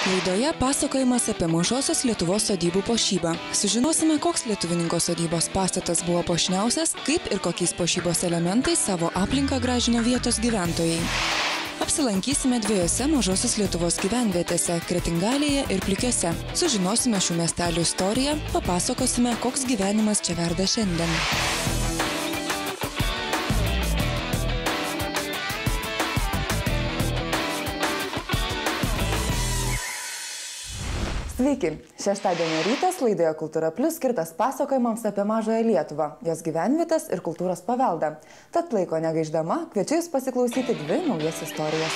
Laidoje pasakojimas apie Mažosios Lietuvos sodybų puošybą. Sužinosime, koks lietuvininko sodybos pastatas buvo puošniausias, kaip ir kokiais puošybos elementais savo aplinką gražino vietos gyventojai. Apsilankysime dviejose Mažosios Lietuvos gyvenvietėse – Kretingalėje ir Plikiuose. Sužinosime šių miestelių istoriją, papasakosime, koks gyvenimas čia verda šiandien. Sveiki! Šeštadienio rytas laidoje Kultūra Plius skirtas pasakojimams apie Mažąją Lietuvą, jos gyvenvietes ir kultūros paveldą. Tad laiko negaiždama, kviečiu Jūs pasiklausyti dvi naujas istorijas.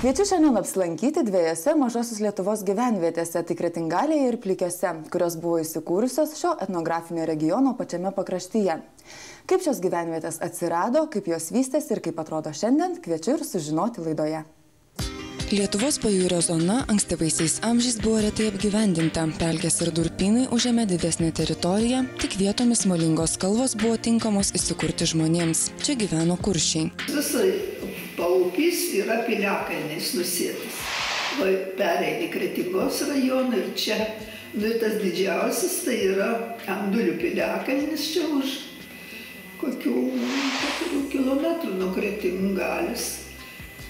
Kviečiu šiandien apsilankyti dviejose Mažosios Lietuvos gyvenvietėse, tai Kretingalėje ir Plikiuose, kurios buvo įsikūrusios šio etnografinio regiono pačiame pakraštyje. Kaip šios gyvenvietės atsirado, kaip jos vystėsi ir kaip atrodo šiandien, kviečiu ir sužinoti laidoje. Lietuvos pajūrio zona ankstyvaisiais amžiais buvo retai apgyvendinta. Pelkės ir durpynai užėmė didesnę teritoriją, tik vietomis molingos kalvos buvo tinkamos įsikurti žmonėms. Čia gyveno kuršiai. Visai paupys yra piliakalniais nusėtas. Pereini Kretingos rajoną ir čia, tas didžiausias, tai yra Andulių piliakalnis čia už kokių 4 kilometrų nuo Kretingalės.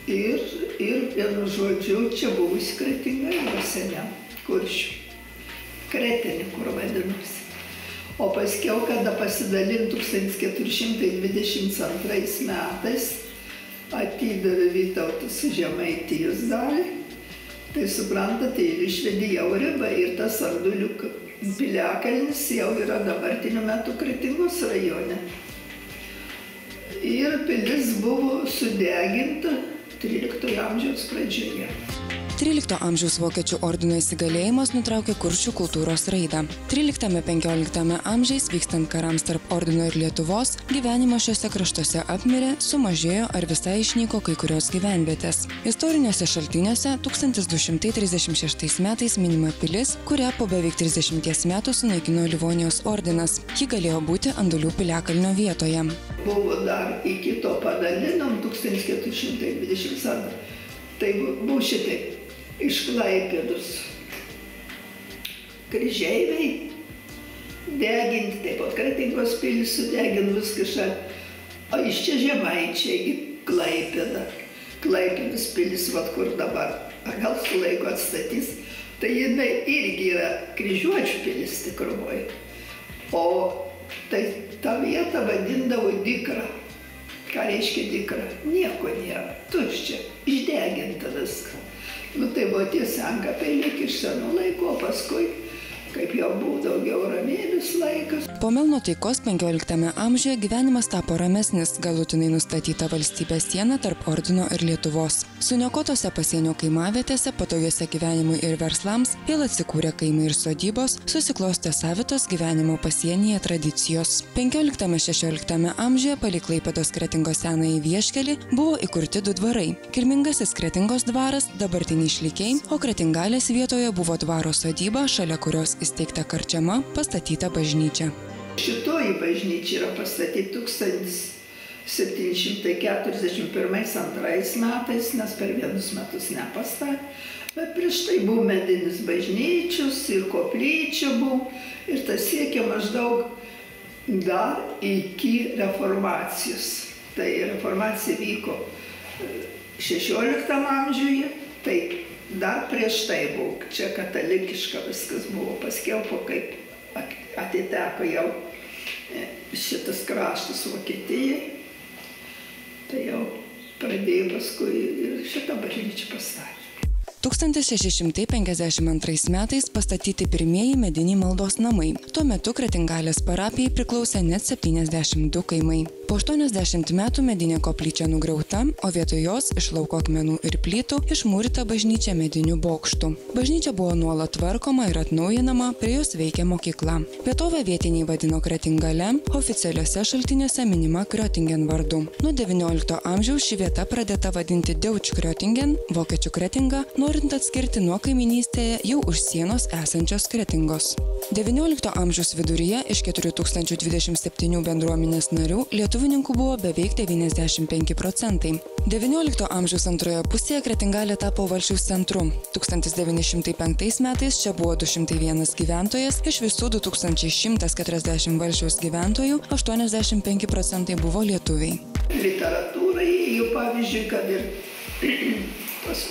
Ir vienu žodžiu, čia buvusi Kretinga seniau, kuršių. Kretinė, kur vadinosi. O paskiau, kada pasidalin 1422 metais, atidavė Vytautas Žemaitijos dalį, tai suprantate, ir išvedė jau ribą ir tas Andulių piliakalnis jau yra dabartiniu metu Kretingos rajone. Ir pilis buvo sudeginta 13 amžiaus pradžioje. 13 amžiaus vokiečių ordino įsigalėjimas nutraukė kuršių kultūros raidą. 13–15 amžiais vykstant karams tarp ordino ir Lietuvos, gyvenimo šiuose kraštuose apmirė, sumažėjo ar visai išnyko kai kurios gyvenvietės. Istoriniuose šaltiniuose 1236 metais minima pilis, kurią po beveik 30 metų sunaikino Livonijos ordinas. Ji galėjo būti Andulių piliakalnio vietoje. Buvo dar iki to padalinom 1422. Tai buvo šitaip. Iš Klaipėdos kryžeiviai deginti, taip pat Kretingos pilį sudegint viską, o iš čia žemaičiai į Klaipėdą. Klaipėdos pilis, kur dabar, gal su laiku atstatys, tai jinai irgi yra kryžiuočių pilis tikrumoje. O tai tą vietą vadindavo Dykra. Ką reiškia Dykra? Nieko nėra, tuščia, išdeginta viską. Tai buvo tie senkapiai iš senų laikų, o paskui, kaip jau buvo daugiau ramybės laikas. Po Melno taikos 15 amžiuje gyvenimas tapo ramesnis, galutinai nustatyta valstybės siena tarp ordino ir Lietuvos. Suniokotose pasienio kaimavietėse, patogiuose gyvenimui ir verslams, vėl atsikūrė kaimai ir sodybos, susiklostė savitos gyvenimo pasienyje tradicijos. 15–16 amžiuje palei Klaipėdos Kretingos senąjį vieškelį buvo įkurti 2 dvarai. Kilmingasis Kretingos dvaras, dabartiniai Šlykiai, o Kretingalės vietoje buvo dvaro sodyba, šalia kurios įsteigta karčiama, pastatyta bažnyčia. Šitoji bažnyčia yra pastatyta 1741–2 metais, nes per vienus metus nepastatė. Bet prieš tai buvo medinis bažnyčios ir koplyčia buvo. Ir tas siekia maždaug dar iki reformacijos. Tai reformacija vyko 16 amžiuje, tai dar prieš tai buvo. Čia katalikiška viskas buvo. Paskiau, kaip atiteko jau šitas kraštas Vokietijai, tai jau pradėjo paskui ir šitą bažnyčią pastatyti. 1652 metais pastatyti pirmieji mediniai maldos namai. Tuo metu Kretingalės parapijai priklausė net 72 kaimai. Po 80 metų medinė koplyčia nugriauta, o vietoj jos iš lauko akmenų ir plytų išmūryta bažnyčia medinių bokštų. Bažnyčia buvo nuolat tvarkoma ir atnaujinama, prie jos veikė mokykla. Vietovę vietiniai vadino Kretingale, oficialiuose šaltiniuose minima Kriotingen vardu. Nuo 19 amžiaus ši vieta pradėta vadinti Deutsch-Kriotingen, vokiečių Kretinga, norint atskirti nuo kaiminystėje jau už sienos esančios Kretingos. XIX amžiaus viduryje iš 4027 bendruomenės narių lietuvininkų buvo beveik 95%. XIX amžiaus antroje pusėje Kretingalė tapo Valsčiaus centru. 1905 metais čia buvo 201 gyventojas, iš visų 2140 Valsčiaus gyventojų 85% buvo lietuviai. Literatūrai jau pavyzdžiui, kad ir tos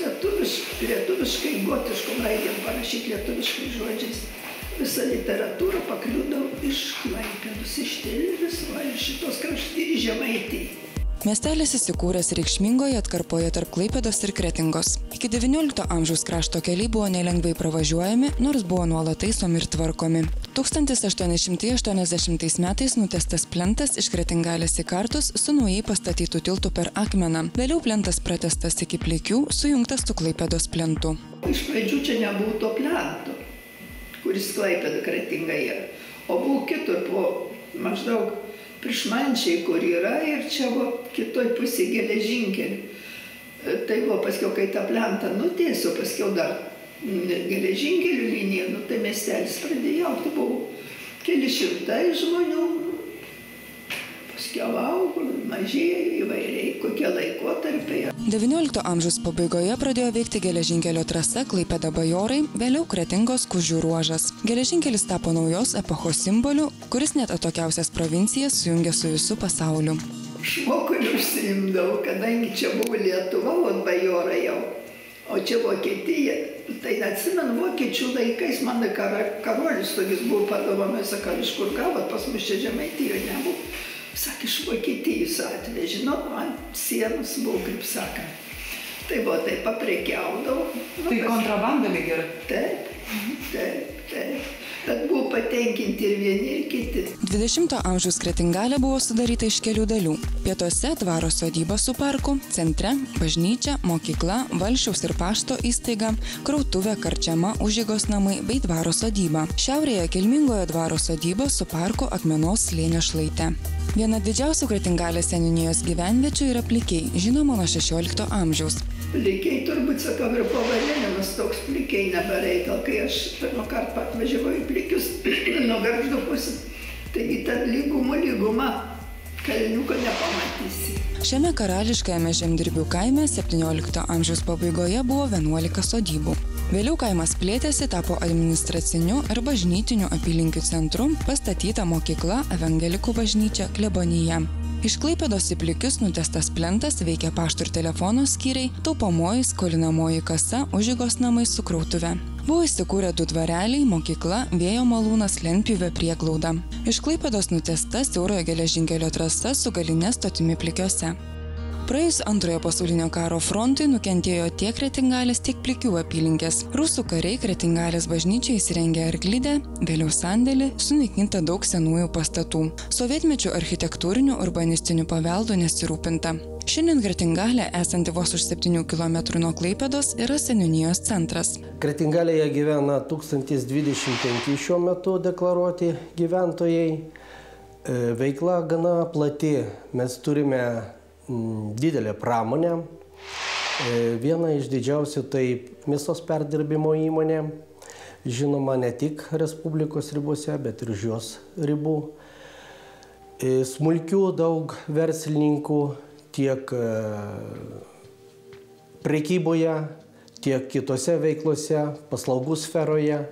lietuviškai, gotiškom raidėm parašyti lietuviškai žodžiais. Visa literatūra pakliūdavo iš Klaipėdos, iš Telvės, iš šitos kraštų, iš Žemaitijos. Miestelis įsikūręs reikšmingoje atkarpoje tarp Klaipėdos ir Kretingos. Iki XIX amžiaus krašto keliai buvo nelengvai pravažiuojami, nors buvo nuolat taisomi ir tvarkomi. 1880 metais nutiestas plentas iš Kretingalės į Kartus su naujai pastatytų tiltų per Akmeną. Vėliau plentas pratęstas iki Plikių, sujungtas su Klaipėdos plentu. Iš pradžių čia nebuvo to plento, kuris Klaipėda Kretinga yra, o buvo kitur, po maždaug Prišmančiai, kur yra, ir čia buvo kitoj pusė geležinkelį. Tai buvo paskiau, kai tą plentą nutiesio, paskiau dar geležinkelių linija, tai miestelis pradėjo augti, buvo keli šimtai žmonių, paskiau augo, mažėjo įvairiai, kokie laikotarpiai. XIX amžiaus pabaigoje pradėjo veikti geležinkelio trasa Klaipėda Bajorai, vėliau Kretingos Kužių ruožas. Geležinkelis tapo naujos epochos simboliu, kuris net atokiausias provincijas sujungė su visų pasauliu. Šmokulį užsiimdavau, kadangi čia buvo Lietuva, o Bajorai jau, o čia Vokietija. Tai atsimenu, vokiečių laikais mano karolis tokis buvo padovanojęs, sakau, iš kur gavot, pas mus čia Žemaitijoje nebuvo. Sakė, iš Vokietijos atvežė, ant sienos buvo, kaip sakant. Tai buvo, tai paprekiaudavo. Tai kontrabanda lyg ir? Taip. Bet buvo patenkinti ir vieni, ir kiti. 20 amžiaus Kretingalė buvo sudaryta iš kelių dalių. Pietuose dvaro sodyba su parku, centre bažnyčia, mokykla, Valsčiaus ir pašto įstaiga, krautuvė, karčiama, užeigos namai bei dvaro sodyba. Šiaurėje kilmingojo dvaro sodyba su parku Akmenos slėnio šlaite. Viena didžiausių Kretingalės seniūnijos gyvenviečių yra Plikiai, žinoma nuo 16 amžiaus. Plikiai turbūt, sakau, ir pavadinimas toks Plikiai nebereikal, kai aš pirmą kartą atvažiavau į Plikius nuo Gargždo pusės. Taigi ten lyguma, kalniuko nepamatysi. Šiame karališkajame žemdirbių kaime 17 amžiaus pabaigoje buvo 11 sodybų. Vėliau kaimas plėtėsi, tapo administraciniu ir bažnytiniu apylinkių centru, pastatyta mokykla, evangelikų bažnyčia, klebonija. Iš Klaipėdos į Plikius nutiestas plentas, veikia pašto ir telefono skyriai, taupomoji, skolinamoji kasa, užeigos namai su krautuve. Buvo įsikūrę 2 dvareliai, mokykla, vėjo malūnas, lentpjūvė, prieglauda. Iš Klaipėdos nutiesta siaurojo geležinkelio trasa su galine stotimi Plikiuose. Praėjus Antrojo pasaulinio karo frontui nukentėjo tiek Kretingalės, tiek Plikių apylinkės. Rusų kariai Kretingalės bažnyčiai įsirengė arklidę, vėliau sandėlį, sunaikinta daug senųjų pastatų. Sovietmečių architektūrinių urbanistinių paveldų nesirūpinta. Šiandien Kretingalė, esanti vos už 7 km nuo Klaipėdos, yra seniūnijos centras. Kretingalėje gyvena 1025 šiuo metu deklaruoti gyventojai. Veikla gana plati. Mes turime didelė pramonė. Viena iš didžiausių tai mėsos perdirbimo įmonė, žinoma ne tik Respublikos ribose, bet ir už jos ribų. Smulkių daug verslininkų tiek prekyboje, tiek kitose veiklose, paslaugų sferoje.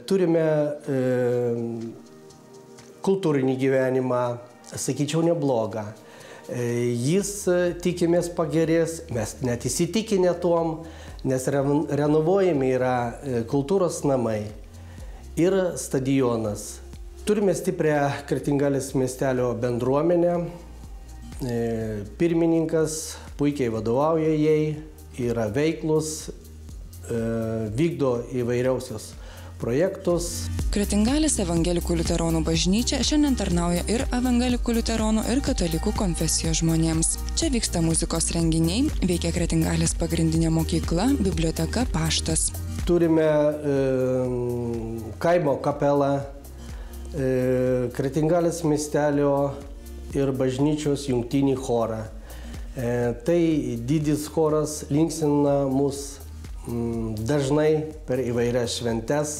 Turime kultūrinį gyvenimą, sakyčiau, neblogą. Jis, tikimės, pagerės, mes net įsitikinę tuom, nes renovuojami yra kultūros namai ir stadionas. Turime stiprią Kretingalės miestelio bendruomenę, pirmininkas puikiai vadovauja jai, yra veiklus, vykdo įvairiausius projektus. Kretingalės evangelikų liuteronų bažnyčia šiandien tarnauja ir evangelikų liuteronų ir katalikų konfesijos žmonėms. Čia vyksta muzikos renginiai, veikia Kretingalės pagrindinė mokykla, biblioteka, paštas. Turime kaimo kapelą, Kretingalės miestelio ir bažnyčios jungtinį chorą. Tai didis choras linksina mus dažnai per įvairias šventes.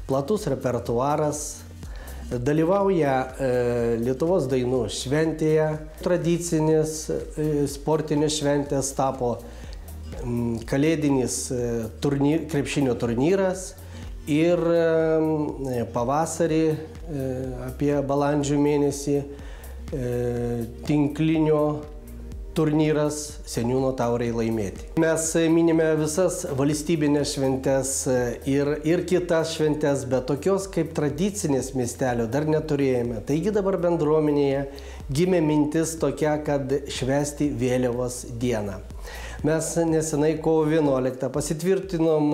platus repertuaras, dalyvauja Lietuvos dainų šventėje, tradicinis sportinės šventės tapo kalėdinis krepšinio turnyras ir pavasarį apie balandžio mėnesį tinklinio turnyras Seniūno taurai laimėti. Mes minime visas valstybinės šventes ir kitas šventes, bet tokios kaip tradicinės miestelio dar neturėjome. Taigi dabar bendruomenėje gimė mintis tokia, kad švęsti vėliavos dieną. Mes nesenai kovo 11 pasitvirtinom,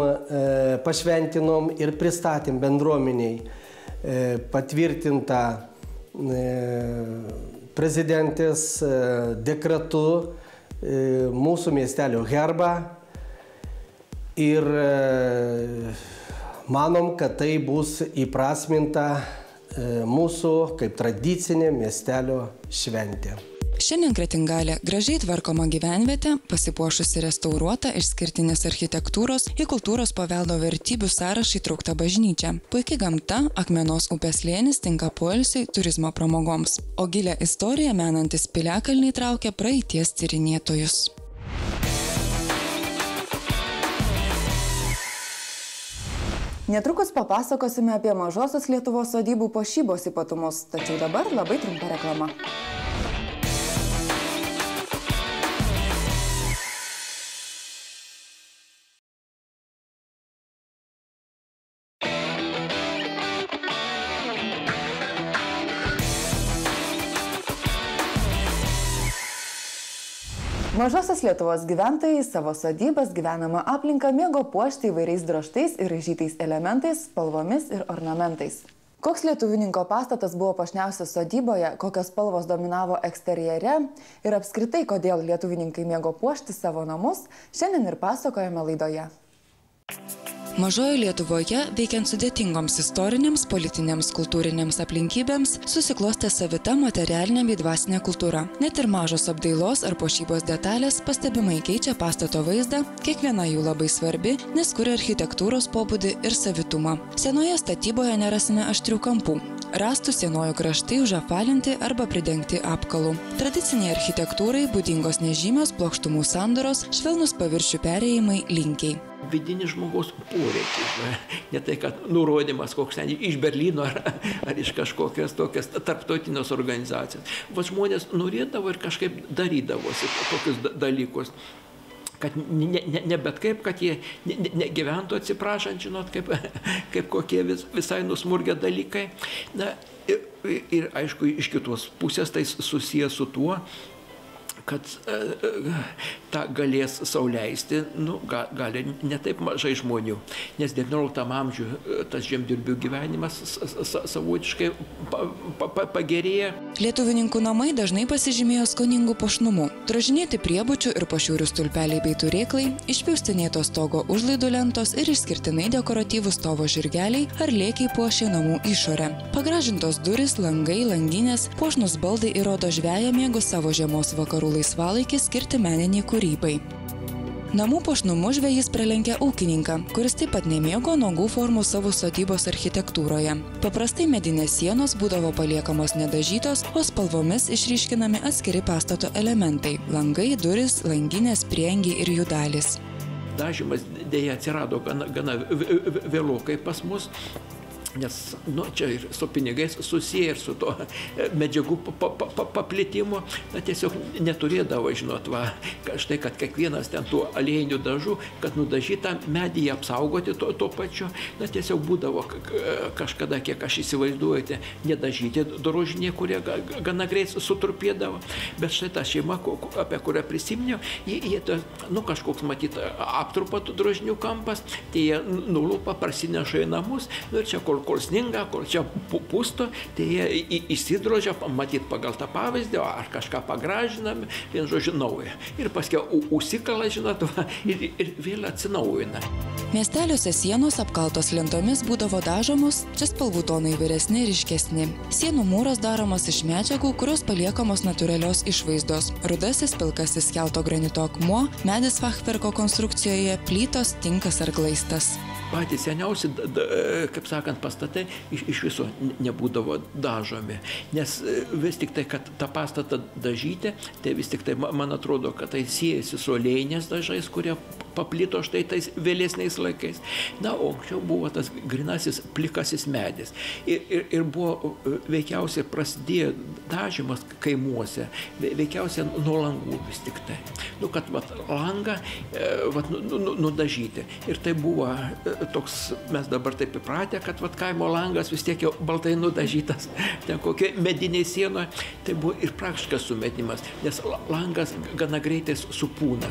pašventinom ir pristatėm bendruomeniai patvirtintą prezidentės dekretu mūsų miestelio herbą ir manom, kad tai bus įprasminta mūsų kaip tradicinė miestelio šventė. Šiandien Kretingalė gražiai tvarkoma gyvenvietė, pasipuošusi restauruota išskirtinės architektūros į kultūros paveldo vertybių sąrašą įtraukta bažnyčia. Puikiai gamta, Akmenos upės slėnis tinka poilsiui, turizmo pramogoms. O gilią istoriją menantis piliakalniai traukia praeities tyrinėtojus. Netrukus papasakosime apie Mažosios Lietuvos sodybų puošybos ypatumus, tačiau dabar labai trumpa reklama. Mažosios Lietuvos gyventojai savo sodybas gyvenamą aplinką mėgo puošti įvairiais drožtais ir raižytais elementais, spalvomis ir ornamentais. Koks lietuvininko pastatas buvo puošniausias sodyboje, kokios spalvos dominavo eksterjere ir apskritai, kodėl lietuvininkai mėgo puošti savo namus, šiandien ir pasakojame laidoje. Mažojo Lietuvoje, veikiant sudėtingoms istorinėms, politinėms, kultūrinėms aplinkybėms, susiklostė savita materialinė bei dvasinė kultūra. Net ir mažos apdailos ar puošybos detalės pastebimai keičia pastato vaizdą, kiekviena jų labai svarbi, nes kuria architektūros pobūdį ir savitumą. Senoje statyboje nerasime aštrių kampų. Rastų sienojų kraštai užapvalinti arba pridengti apkalu. Tradiciniai architektūrai būdingos nežymios plokštumų sandaros, švelnus paviršių perėjimai, linkiai. Vidinis žmogaus poreikis, ne tai, kad nurodymas koks ten iš Berlyno ar iš kažkokios tokios tarptautinės organizacijos. Va žmonės norėdavo ir kažkaip darydavosi tokius dalykus. Kad ne bet kaip, kad jie negyventų atsiprašant, žinot, kaip kokie visai nusmurgę dalykai. Na, ir aišku, iš kitos pusės tai susijęs su tuo, kad tą galės sau leisti, gali ne taip mažai žmonių. Nes 19 amžiuje tas žemdirbių gyvenimas savotiškai pagerėja. Lietuvininkų namai dažnai pasižymėjo skoningų puošnumų. Drožinėti priebučių ir pašiūrių stulpeliai bei turėklai, išpjaustinėto stogo užlaidų lentos ir išskirtinai dekoratyvūs stovo žirgeliai ar lėkiai puošė namų išorę. Pagražintos durys, langai, langinės, puošnūs baldai įrodo žveją mėgo savo žiemos vakarų laisvalaikį skirti meniniai kūrybai. Namų puošnumu žvejys pralenkė ūkininką, kuris taip pat nemėgo nuogų formų savo sodybos architektūroje. Paprastai medinės sienos būdavo paliekamos nedažytos, o spalvomis išryškinami atskiri pastato elementai – langai, durys, langinės, prieangiai ir jų dalys. Dažymas dėja atsirado gana vėlokai pas mus. Nes čia ir su pinigais susiję ir su to medžiagų paplitimu, tiesiog neturėdavo, žinot, štai, kad kiekvienas ten tų aliejinių dažų, kad nudažytą medį apsaugoti to pačiu, tiesiog būdavo kažkada, kiek aš įsivaizduojate, nedažyti drožiniai, kurie gana greit sutrupėdavo, bet štai ta šeima, apie kurią prisiminiau, jie kažkoks matyt aptrupa drožinių kampas, tai jie nulupa, prasineša į namus, ir čia kol sninga, kol čia pusto, tai jie įsidrožia, matyt pagal tą pavyzdį, ar kažką pagražinami, vien žodžiu naują. Ir paskiau užsikala, žinot, ir vėl atsinaujina. Miesteliuose sienos apkaltos lentomis būdavo dažomos, čia spalvų tonai vyresni ir ryškesni. Sienų mūras daromas iš medžiagų, kurios paliekamos natūralios išvaizdos. Rudasis, pilkasis kelto granito akmuo, medis fachverko konstrukcijoje, plytos, tinkas ar glaistas. patys seniausi, kaip sakant, pastatai iš viso nebūdavo dažomi. Nes vis tik tai, kad tą pastatą dažyti, tai vis tik tai, man atrodo, kad tai siejasi su aliejinės dažais, kurie paplito štai tais vėlesniais laikais. Na, o anksčiau buvo tas grinasis plikasis medis. Ir buvo veikiausiai prasidėjo dažymas kaimuose, veikiausiai nuo langų vis tik tai. Nu, kad langą nudažyti. Ir tai buvo toks, mes dabar taip įpratę, kad kaimo langas vis tiek jau baltai nudažytas, ten kokie mediniai sienoje, tai buvo ir praktiškas sumetimas, nes langas gana greitai supūna.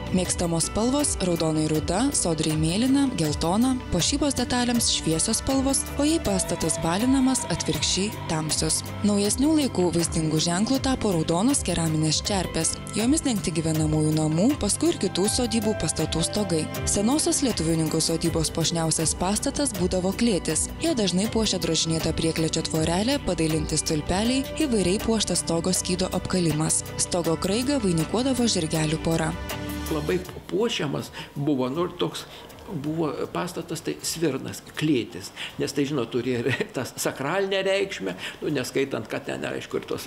Mėgstamos spalvos – raudonai ruda, sodriai mėlyna, geltona, puošybos detalėms šviesios spalvos, o jei pastatas balinamas, atvirkščiai tamsios. Naujesnių laikų vaizdingų ženklų tapo raudonos keraminės čerpės. Jomis dengti gyvenamųjų namų, paskui ir kitų sodybų pastatų stogai. Senosios lietuvininkų sodybos puošniausias pastatas būdavo klėtis. Jie dažnai puošia drožinėtą prieklėčio tvorelę, padailinti stulpeliai, įvairiai puoštas stogo skydo apkalimas. Stogo kraigą vainikuodavo žirgelių pora. Labai puošiamas buvo, nors toks buvo pastatas, tai svirnas, klėtis, nes tai, žinot, turėjo ir tą sakralinę reikšmę, neskaitant, kad ten, aišku, ir tos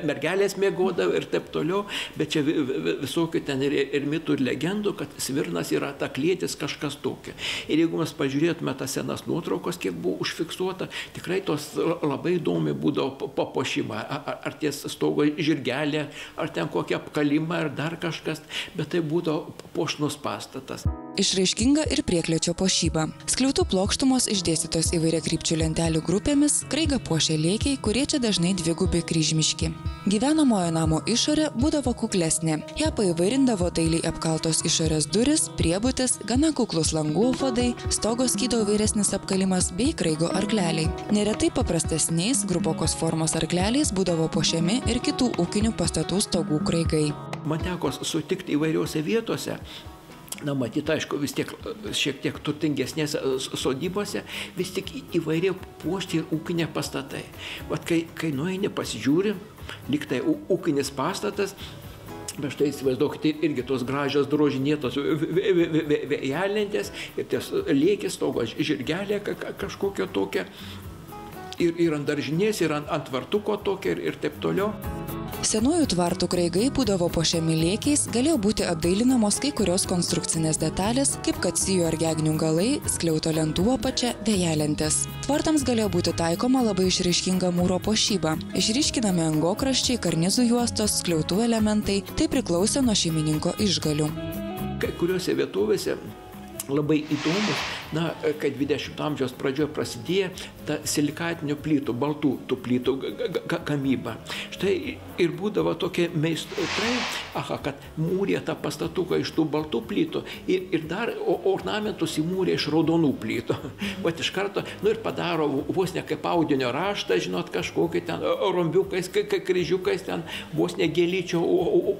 mergelės mėgodavo ir taip toliau, bet čia visokių ten ir mitų, ir legendų, kad svirnas yra ta klėtis kažkas tokio. Ir jeigu mes pažiūrėtume tas senas nuotraukos, kiek buvo užfiksuota, tikrai tos labai įdomi būdavo papuošimą, ar ties stogo žirgelė, ar ten kokia apkalimą, ar dar kažkas, bet tai būdavo puošnus pastatas. Išraiškinga ir prieklėčio puošyba. Skliautų plokštumos išdėstytos įvairiakrypčių lentelių grupėmis, kraigą puošia lėkiai, kurie čia dažnai dvigubi kryžmiški. Gyvenamojo namo išorė būdavo kuklesnė. Ją paįvairindavo dailiai apkaltos išorės duris, priebutis, gana kuklus langų apvadai, stogo skydo įvairesnis apkalimas bei kraigo arkleliai. Neretai paprastesniais, grubokos formos arkleliais būdavo puošiami ir kitų ūkinių pastatų stogų kraigai. Man teko sutikti įvairiuose vietose. Na, matyt, aišku, vis tiek šiek tiek turtingesnėse sodybose vis tik įvairiai puošti ir ūkiniai pastatai. Vat kai nueini pasižiūri, lyg tai ūkinis pastatas, bet štai įsivaizduokite irgi tos gražios drožinėtos vėjelentės ir ties lėkis, stogo žirgelė kažkokia tokia ir ant daržinės, ir ant vartuko tokia ir taip toliau. Senųjų tvartų kraigai būdavo puošiami lėkiais, galėjo būti apdailinamos kai kurios konstrukcinės detalės, kaip kad sijų ar gegnių galai, skliauto lentų apačia, vėjelentės. Tvartams galėjo būti taikoma labai išraiškinga mūro puošyba. Išryškinami angokraščiai, karnizų juostos, skliautų elementai, tai priklausė nuo šeimininko išgalių. Kai kuriuose vietovėse labai įdomus, na, kai 20 amžiaus pradžioje prasidėjo ta silikatinių plytų, baltų tų plytų gamyba. Štai ir būdavo tokie meistrai, kad mūrė tą pastatuką iš tų baltų plytų ir dar ornamentus įmūrė iš raudonų plytų. Vat iš karto, ir padaro vos ne kaip audinio raštą, žinot, kažkokį ten rombiukais, kryžiukais, ten vos ne gėlyčio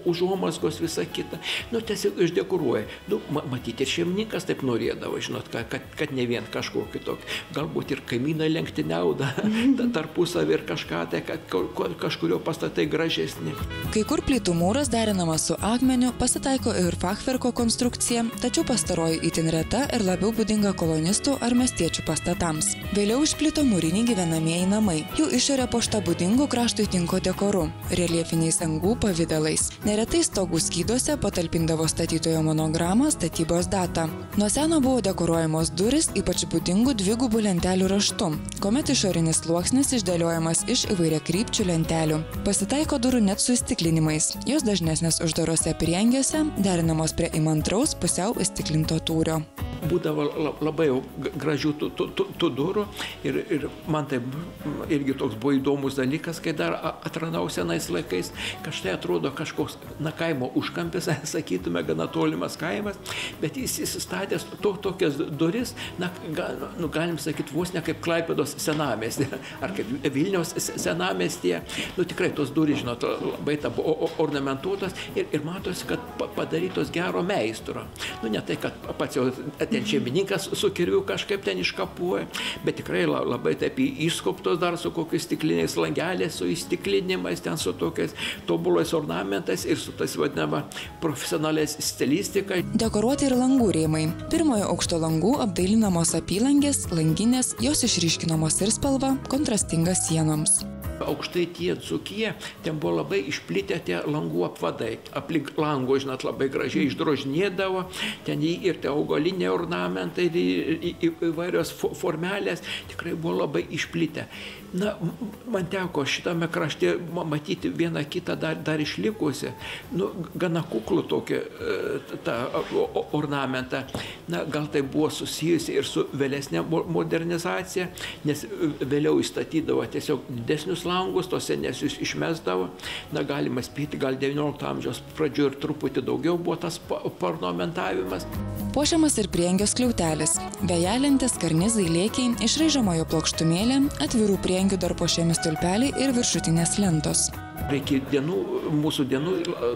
užuomazgos visą kitą. Tiesiog išdekoruoja. Matyti, ir šeimininkas taip norėdavo, žinot, kad ne vien kažkokį tokį. Galbūt ir kaimynai lenktyniauda tarpusavį ir kažką, tai kad kažkurio pastatai gražesni. Kai kur plytų mūras derinamas su akmeniu, pasitaiko ir fachverko konstrukcija, tačiau pastaroji itin reta ir labiau būdinga kolonistų ar miestiečių pastatams. Vėliau išplito mūriniai gyvenamieji namai. Jų išorė puošta būdingų kraštui tinko dekoru, reliefiniais angų pavidalais. Neretai stogų skyduose patalpindavo statytojo monogramą, statybos datą. Nuo seno buvo dekoruojamos durys, ypač būdingų dvigubų lentelių raštu, kuomet išorinis sluoksnis išdėliojamas iš įvairiakrypčių lentelių. Pasitaiko durų net su įstiklinimais. Jos dažnesnės uždarose prieangiuose, derinamos prie įmantraus pusiau įstiklinto tūrio. Būdavo labai gražių tų durų ir man tai irgi toks buvo įdomus dalykas, kai dar atranau senais laikais, kad štai atrodo kažkoks, kaimo užkampis, sakytume, gana tolimas kaimas, bet jis įsistatęs tokias duris, galim sakyti, vos ne kaip Klaipėdos senamiestį, ar kaip Vilniaus senamiestyje. Tikrai tos durys, žinot, labai ornamentuotos ir matosi, kad padarytos gero meistro. Ne tai, kad pats jau ten šeimininkas su kirviu kažkaip ten iškapuoja, bet tikrai labai taip išskoptos dar su kokiais stikliniais langelės, su įstiklinimais, ten su tokiais tobulais ornamentais ir su tais vadinama profesionaliais stilistika. Dekoruoti ir langų rėmai. Pirmojo aukšto langų apdailinamos apylangės, langinės, jos išryškinamos ir spalva, kontrastinga sienoms. Aukštaitija, Dzūkija, ten buvo labai išplitę tie langų apvadai. Aplink lango, žinot, labai gražiai išdrožinėdavo, ten ir tie augaliniai ornamentai, ir įvairios formelės, tikrai buvo labai išplitę. Na, man teko šitame krašte matyti vieną kitą dar išlikusi, nu, gana kuklų tokį tą ornamentą. Na, gal tai buvo susijusi ir su vėlesnė modernizacija, nes vėliau įstatydavo tiesiog didesnius langus, tos senesius išmesdavo. Na, galima spėti, gal 19 amžiaus pradžioje ir truputį daugiau buvo tas ornamentavimas. Puošiamas ir prieangio skliautelis, vejelentės, karnizai, lėkiai, išraižomojo plokštumėlė, atvirų prieangių dar puošiami stulpeliai ir viršutinės lentos. Iki mūsų dienų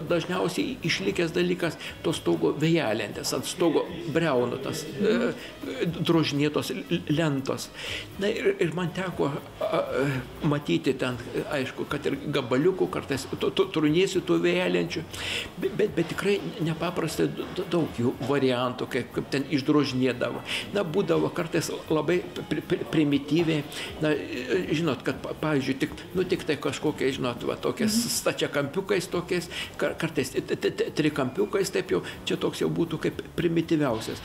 dažniausiai išlikęs dalykas tos stogo vejelentės, ant stogo breunų tas drožinėtos lentos. Na ir man teko matyti ten, aišku, kad ir gabaliukų, kartais trunėsiu tų vejelenčių, bet tikrai nepaprastai daug jų variantų, kaip ten išdrožinėdavo. Na, būdavo kartais labai primityviai, na, žinot, kad, pavyzdžiui, tik tai kažkokie, žinot, va, tokie stačiakampiukais tokiais, kartais trikampiukais, taip jau, čia toks jau būtų kaip primityviausias.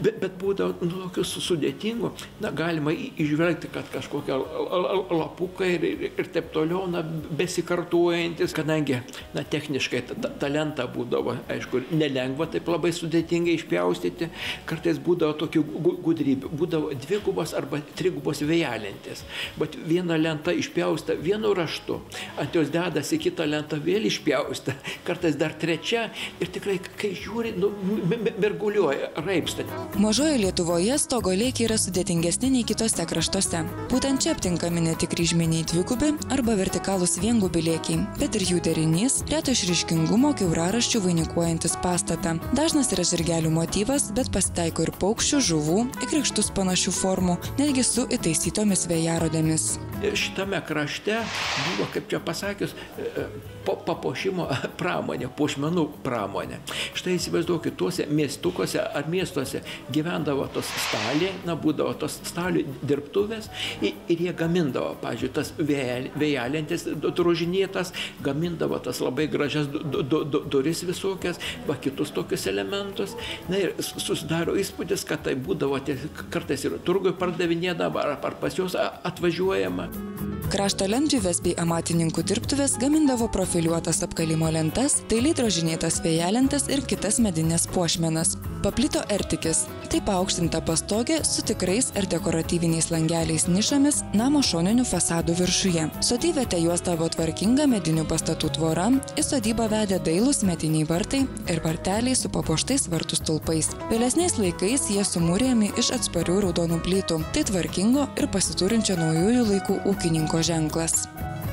Bet būdavo tokius sudėtingų, na, galima išvelgti, kad kažkokie lapukai ir taip toliau, na, besikartuojantis, kadangi, na, techniškai ta lenta būdavo, aišku, nelengva, taip labai sudėtingai išpjaustyti, kartais būdavo tokių gudrybių, būdavo dvigubos arba trigubos vejelentės, bet viena lenta išpjausta vienu raštu, ant jos dedasi kitą lentą vėl išpjausta, kartais dar trečia ir tikrai, kai žiūri, nu, merguliuoja, raipsta. Mažoje Lietuvoje stogo lėkiai yra sudėtingesni nei kitose kraštuose. Būtent čia aptinkami ne tik kryžminiai dvigubi arba vertikalūs viengubi lėkiai, bet ir jų derinys, reto išraiškingumo kiauraraščių vainikuojantis pastatą. Dažnas yra žirgelių motyvas, bet pasitaiko ir paukščių, žuvų, į krikštus panašių formų, netgi su įtaisytomis vėjarodėmis. Šitame krašte buvo, kaip čia pasakius, papuošimo pramonė, puošmenų pramonė. Štai įsivaizduokit, tuose miestukuose ar miestuose gyvendavo tos staliai, na, būdavo tos stalių dirbtuvės ir jie gamindavo, pavyzdžiui, tas vėjelentės drožinėtas, gamindavo tas labai gražias duris visokias, va, kitus tokius elementus. Na ir susidaro įspūdis, kad tai būdavo kartais ir turgui pardavinėdavo, ar pas juos atvažiuojama. Krašto lentpjūvės bei amatininkų dirbtuvės gamindavo profiliuotas apkalimo lentas, dailiai drožinėtas vėjelentes ir kitas medinės puošmenas. Paplito ertikis. Tai paaukštinta pastogė su tikrais ar dekoratyviniais langeliais nišomis namo šoninių fasadų viršuje. Sodybvietę juostavo tvarkinga medinių pastatų tvora, į sodybą vedė dailūs mediniai vartai ir varteliai su papuoštais vartų stulpais. Vėlesniais laikais jie sumūrėjami iš atsparių raudonų plytų. Tai tvarkingo ir pasiturinčio naujųjų laikų ūkininko ženklas.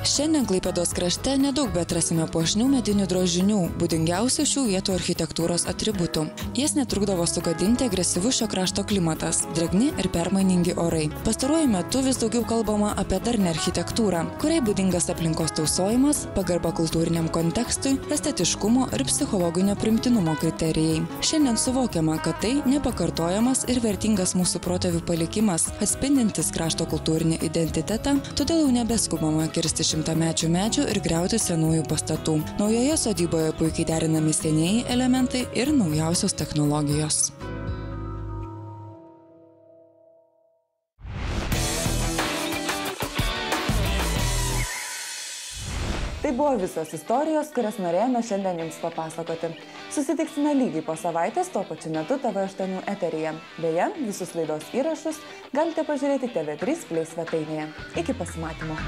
Šiandien Klaipėdos krašte nedaug beatrasime puošnių medinių drožinių, būdingiausių šių vietų architektūros atributų. Jas netrukdavo sugadinti agresyvus šio krašto klimatas, drėgni ir permainingi orai. Pastaruoju metu vis daugiau kalbama apie darnią architektūrą, kuriai būdingas aplinkos tausojimas, pagarba kultūriniam kontekstui, estetiškumo ir psichologinio priimtinumo kriterijai. Šiandien suvokiama, kad tai nepakartojamas ir vertingas mūsų protėvių palikimas, atspindintis krašto kultūrinį identitetą, todėl jau nebeskubama kirsti šimtamečių medžių ir griauti senųjų pastatų. Naujoje sodyboje puikiai derinami senieji elementai ir naujausios technologijos. Tai buvo visos istorijos, kurias norėjome šiandien jums papasakoti. Susitiksime lygiai po savaitės tuo pačiu metu TV8 eteryje. Beje, visus laidos įrašus galite pažiūrėti TV3 Play svetainėje. Iki pasimatymo.